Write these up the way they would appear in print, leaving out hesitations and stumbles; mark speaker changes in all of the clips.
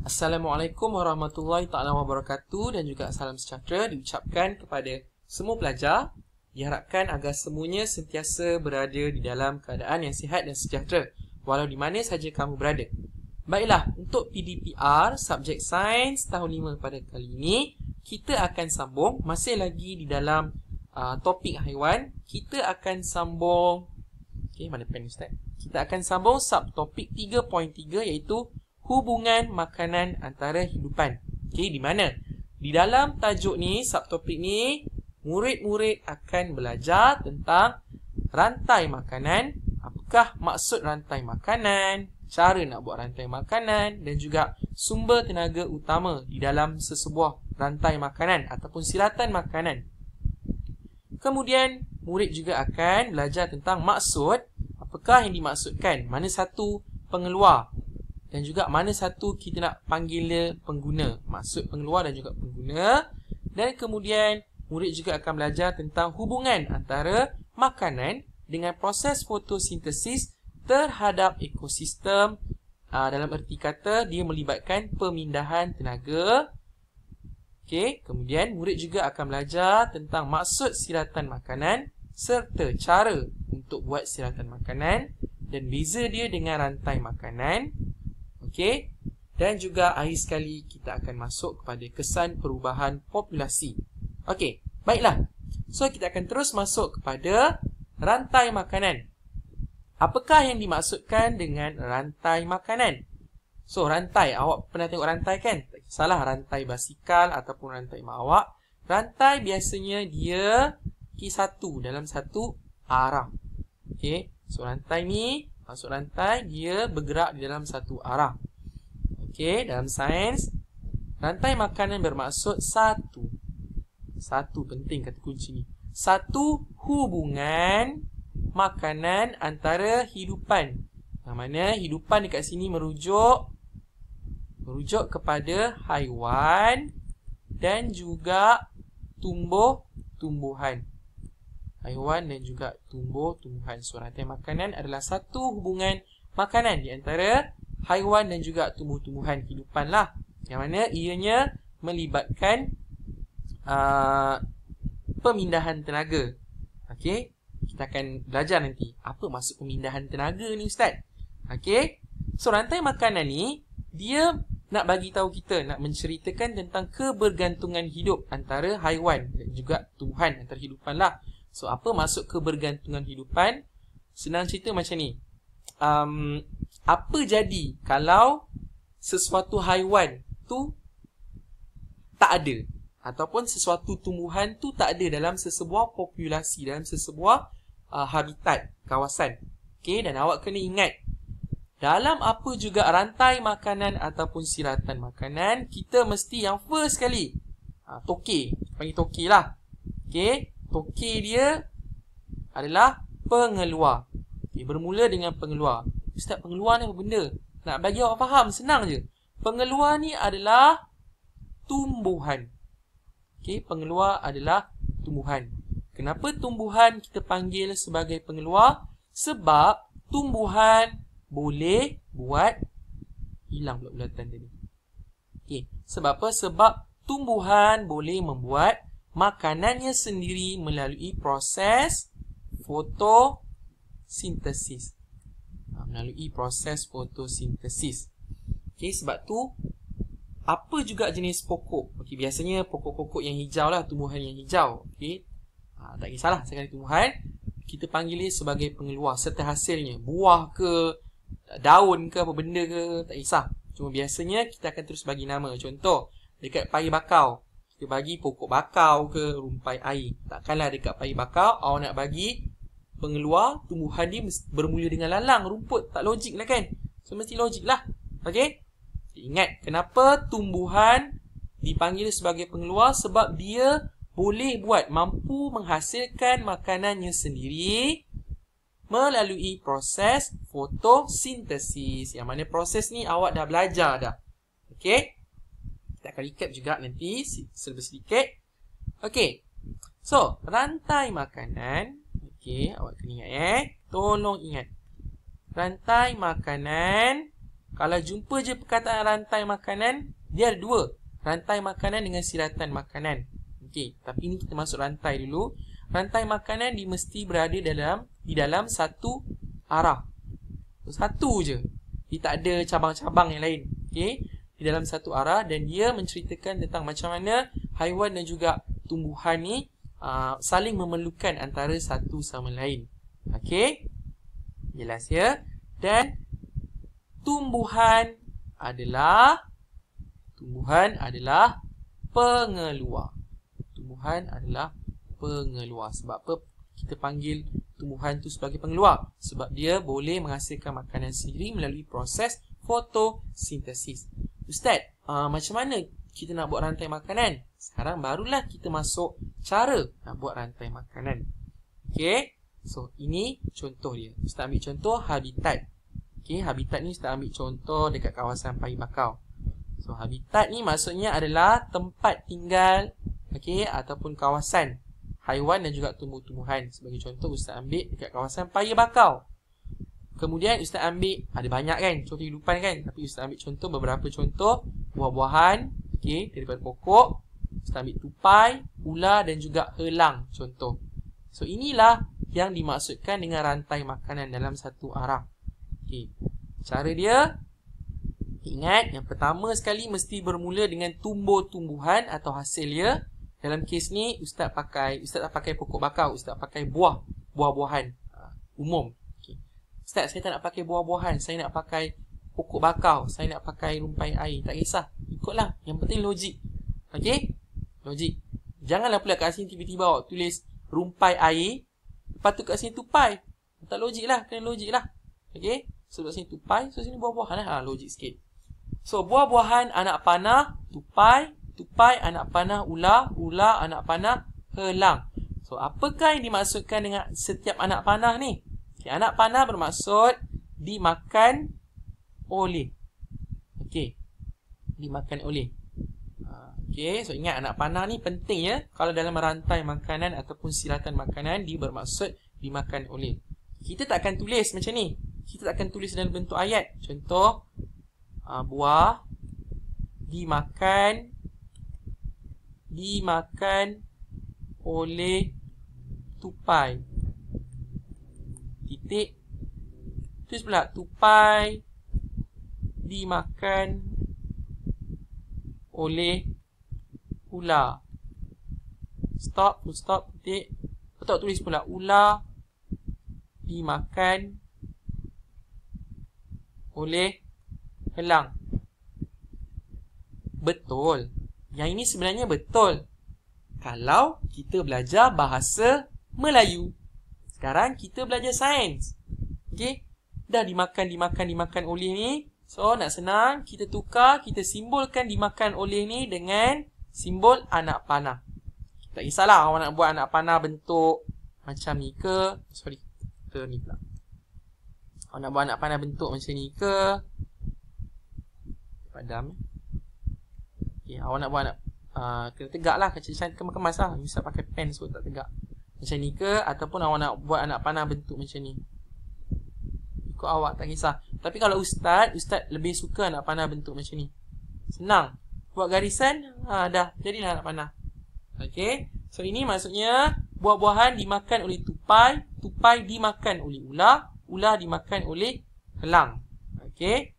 Speaker 1: Assalamualaikum warahmatullahi taala wabarakatuh dan juga salam sejahtera diucapkan kepada semua pelajar. Diharapkan agar semuanya sentiasa berada di dalam keadaan yang sihat dan sejahtera walau di mana saja kamu berada. Baiklah, untuk PDPR subjek sains tahun 5 pada kali ini kita akan sambung masih lagi di dalam topik haiwan. Kita akan sambung mana pen Ustaz? Kita akan sambung subtopik 3.3 iaitu hubungan makanan antara hidupan. Di mana? Di dalam tajuk ni, subtopik ni, murid-murid akan belajar tentang rantai makanan, apakah maksud rantai makanan, cara nak buat rantai makanan dan juga sumber tenaga utama di dalam sesebuah rantai makanan ataupun silatan makanan. Kemudian, murid juga akan belajar tentang maksud, apakah yang dimaksudkan, mana satu pengeluar dan juga mana satu kita nak panggil dia pengguna, maksud pengeluar dan juga pengguna. Dan kemudian murid juga akan belajar tentang hubungan antara makanan dengan proses fotosintesis terhadap ekosistem. Dalam erti kata dia melibatkan pemindahan tenaga. Kemudian murid juga akan belajar tentang maksud silatan makanan serta cara untuk buat silatan makanan dan beza dia dengan rantai makanan. Dan juga akhir sekali kita akan masuk kepada kesan perubahan populasi. Baiklah. So kita akan terus masuk kepada rantai makanan. Apakah yang dimaksudkan dengan rantai makanan? So rantai, awak pernah tengok rantai kan? Tak kisahlah rantai basikal ataupun rantai mak awak. Rantai biasanya dia satu dalam satu arah. So rantai ni, maksud rantai dia bergerak di dalam satu arah. Dalam sains, rantai makanan bermaksud satu. Satu penting kata kunci ni. Satu hubungan makanan antara hidupan. Yang mana hidupan dekat sini merujuk kepada haiwan dan juga tumbuh-tumbuhan. Haiwan dan juga tumbuh-tumbuhan. So, rantai makanan adalah satu hubungan makanan di antara haiwan dan juga tumbuh-tumbuhan hidupan lah. Yang mana ianya melibatkan pemindahan tenaga. Kita akan belajar nanti apa maksud pemindahan tenaga ni Ustaz. So rantai makanan ni dia nak bagi tahu kita, nak menceritakan tentang kebergantungan hidup antara haiwan dan juga tumbuhan, antara hidupan lah. So apa maksud kebergantungan hidupan? Senang cerita macam ni. Apa jadi kalau sesuatu haiwan tu tak ada ataupun sesuatu tumbuhan tu tak ada dalam sesebuah populasi, dalam sesebuah habitat, kawasan. Dan awak kena ingat, dalam apa juga rantai makanan ataupun silatan makanan, kita mesti yang first sekali tokey, panggil tokey lah. Tokey dia adalah pengeluar. Bermula dengan pengeluar. Ustaz, pengeluar ni apa benda? Nak bagi awak faham, senang je. Pengeluar ni adalah tumbuhan. Pengeluar adalah tumbuhan. Kenapa tumbuhan kita panggil sebagai pengeluar? Sebab tumbuhan boleh buat, hilang pula bulatan tadi. Sebab apa? Sebab tumbuhan boleh membuat makanannya sendiri melalui proses fotosintesis. Melalui proses fotosintesis. Sebab tu apa juga jenis pokok. Biasanya pokok-pokok yang hijau lah, tumbuhan yang hijau. Tak kisahlah sekali tumbuhan, kita panggil dia sebagai pengeluar serta hasilnya. Buah ke, daun ke, apa benda ke, tak kisah. Cuma biasanya kita akan terus bagi nama. Contoh, dekat paya bakau, kita bagi pokok bakau ke, rumpai air. Takkanlah dekat paya bakau, awak nak bagi pengeluar, tumbuhan dia bermula dengan lalang, rumput. Tak logik lah kan? So, mesti logik lah. Ingat, kenapa tumbuhan dipanggil sebagai pengeluar? Sebab dia boleh buat, mampu menghasilkan makanannya sendiri melalui proses fotosintesis. Yang mana proses ni awak dah belajar dah. Kita akan recap juga nanti sedikit. So, rantai makanan. Awak kena ingat Tolong ingat. Rantai makanan Kalau jumpa je perkataan rantai makanan, dia ada dua. Rantai makanan dengan siratan makanan. Okey, tapi ini kita masuk rantai dulu. Rantai makanan dia mesti berada di dalam satu arah. Satu je. Dia tak ada cabang-cabang yang lain. Okey, di dalam satu arah, dan dia menceritakan tentang macam mana haiwan dan juga tumbuhan ni saling memerlukan antara satu sama lain. Okey, jelas ya. Dan tumbuhan adalah pengeluar. Tumbuhan adalah pengeluar. Sebab apa kita panggil tumbuhan tu sebagai pengeluar? Sebab dia boleh menghasilkan makanan sendiri melalui proses fotosintesis. Ustaz, macam mana kita nak buat rantai makanan? Sekarang barulah kita masuk cara nak buat rantai makanan. Okey, so ini contoh dia. Ustaz ambil contoh habitat. Okey, habitat ni Ustaz ambil contoh dekat kawasan Paya Bakau. So habitat ni maksudnya adalah tempat tinggal, okey, ataupun kawasan haiwan dan juga tumbuh-tumbuhan. Sebagai contoh Ustaz ambil dekat kawasan Paya Bakau. Kemudian Ustaz ambil, ada banyak kan contoh kehidupan kan, tapi Ustaz ambil contoh beberapa contoh buah-buahan, okey, daripada pokok. Ustaz ambil tupai, ular dan juga elang contoh. So inilah yang dimaksudkan dengan rantai makanan dalam satu arah. Okey, cara dia, ingat, yang pertama sekali mesti bermula dengan tumbuh-tumbuhan atau hasil dia. Dalam kes ni Ustaz tak pakai pokok bakau, Ustaz pakai buah-buahan umum. Okay. Ustaz, saya tak nak pakai buah-buahan, saya nak pakai pokok bakau, saya nak pakai rumpai air. Tak kisah, ikutlah. Yang penting logik. Okey? Logik. Janganlah pula kat sini tiba-tiba awak tulis rumpai air, lepas tu kat sini tupai. Tak logik lah, kena logik lah. Okey? So kat sini tupai, so sini buah-buahan lah. Logik sikit. So, buah-buahan anak panah, tupai anak panah ular, anak panah elang. So, apakah yang dimaksudkan dengan setiap anak panah ni? Okay, anak panah bermaksud dimakan oleh. Okey, dimakan oleh. Okey, so ingat anak panah ni penting ya. Kalau dalam rantai makanan ataupun siratan makanan, dia bermaksud dimakan oleh. Kita tak akan tulis macam ni. Kita tak akan tulis dalam bentuk ayat. Contoh, buah dimakan oleh tupai. Titik. Tulis pula tupai dimakan oleh ular. Stop, titik. Betul, tulis pula ular dimakan oleh elang. Betul. Yang ini sebenarnya betul kalau kita belajar bahasa Melayu. Sekarang kita belajar sains. Okey? Dah dimakan oleh ni. So, nak senang, kita tukar, kita simbolkan dimakan oleh ni dengan simbol anak panah. Tak kisahlah awak nak buat anak panah bentuk macam ni ke. Sorry. Kita ni pula. Awak nak buat anak panah bentuk macam ni ke. Padam. Okay, awak nak buat anak kena tegak lah, kecil-kecil kemas-kemas lah. Bisa pakai pen so tak tegak. Macam ni ke, ataupun awak nak buat anak panah bentuk macam ni. Ikut awak, tak kisah. Tapi kalau Ustaz lebih suka anak panah bentuk macam ni. Senang. Buat garisan, dah jadilah anak panah. Okay. So ini maksudnya buah-buahan dimakan oleh tupai, tupai dimakan oleh ular, ular dimakan oleh elang. Okay.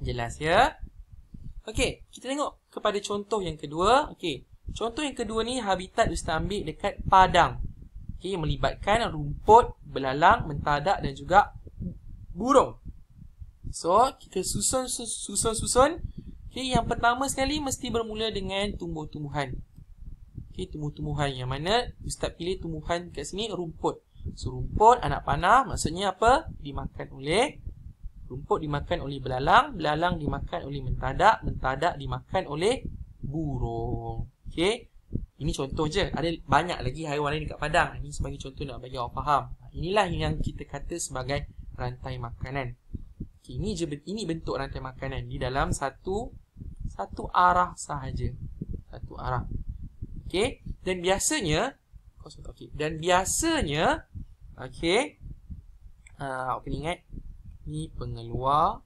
Speaker 1: Jelas ya? Okey, kita tengok kepada contoh yang kedua. Okey, contoh yang kedua ni habitat Ustaz ambil dekat padang. Okey, melibatkan rumput, belalang, mentadak dan juga burung. So, kita susun. Okey, yang pertama sekali mesti bermula dengan tumbuh-tumbuhan. Okey, tumbuh-tumbuhan yang mana Ustaz pilih tumbuhan kat sini rumput. So, rumput, anak panah maksudnya apa? Dimakan oleh rumput, dimakan oleh belalang, belalang dimakan oleh mentadak, mentadak dimakan oleh burung. Okey. Ini contoh je. Ada banyak lagi haiwan lain dekat padang. Ini sebagai contoh nak bagi awak faham. Inilah yang kita kata sebagai rantai makanan. Okay, ini bentuk rantai makanan di dalam satu arah sahaja. Satu arah. Okey. Dan biasanya okey, awak kena ingat ni pengeluar,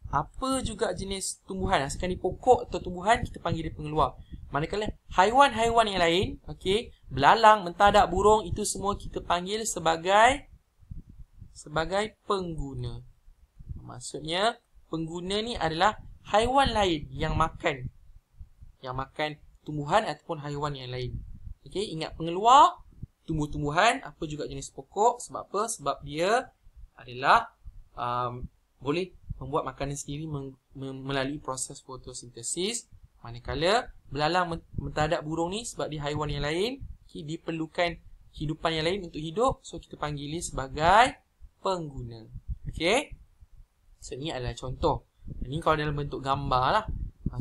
Speaker 1: apa juga jenis tumbuhan, asalkan di pokok atau tumbuhan, kita panggil dia pengeluar. Manakala haiwan-haiwan yang lain, okey, belalang, mentadak, burung, itu semua kita panggil sebagai pengguna. Maksudnya pengguna ni adalah haiwan lain yang makan tumbuhan ataupun haiwan yang lain. Okey, ingat pengeluar tumbuh-tumbuhan, apa juga jenis pokok. Sebab apa? Sebab dia adalah boleh membuat makanan sendiri melalui proses fotosintesis. Manakala belalang, mentadak, burung ni sebab dia haiwan yang lain, okay, diperlukan hidupan yang lain untuk hidup, so kita panggil dia sebagai pengguna. Okey, so ni adalah contoh. Ini kalau dalam bentuk gambar lah.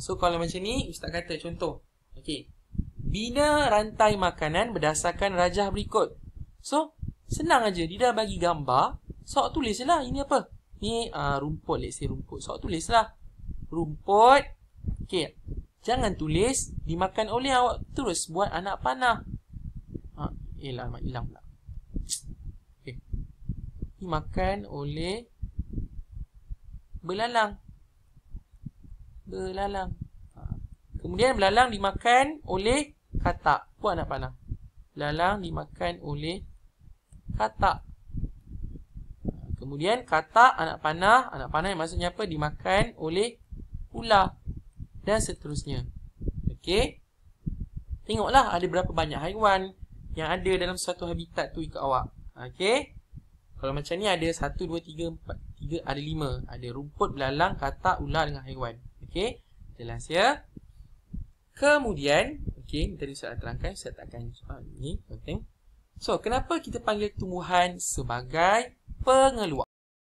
Speaker 1: So kalau macam ni, Ustaz kata contoh. Okey, bina rantai makanan berdasarkan rajah berikut. So senang aja, dia dah bagi gambar, so awak tulis je lah ini apa. Ni rumput, let's say rumput. So awak tulis lah rumput. Okey, jangan tulis dimakan oleh, awak terus buat anak panah. Mak hilang pula. Okay. Dimakan oleh belalang. Kemudian belalang dimakan oleh katak. Buat anak panah. Belalang dimakan oleh katak. Kemudian katak, anak panah. Anak panah yang maksudnya apa? Dimakan oleh ular. Dan seterusnya. Okey. Tengoklah ada berapa banyak haiwan yang ada dalam suatu habitat tu ikut awak. Okey. Kalau macam ni ada 1, 2, 3, 4, 3, ada 5. Ada rumput, belalang, katak, ular dengan haiwan. Okey. Jelas ya. Kemudian, okey, tadi saya terangkan, saya takkan ni penting. So, kenapa kita panggil tumbuhan sebagai pengeluar?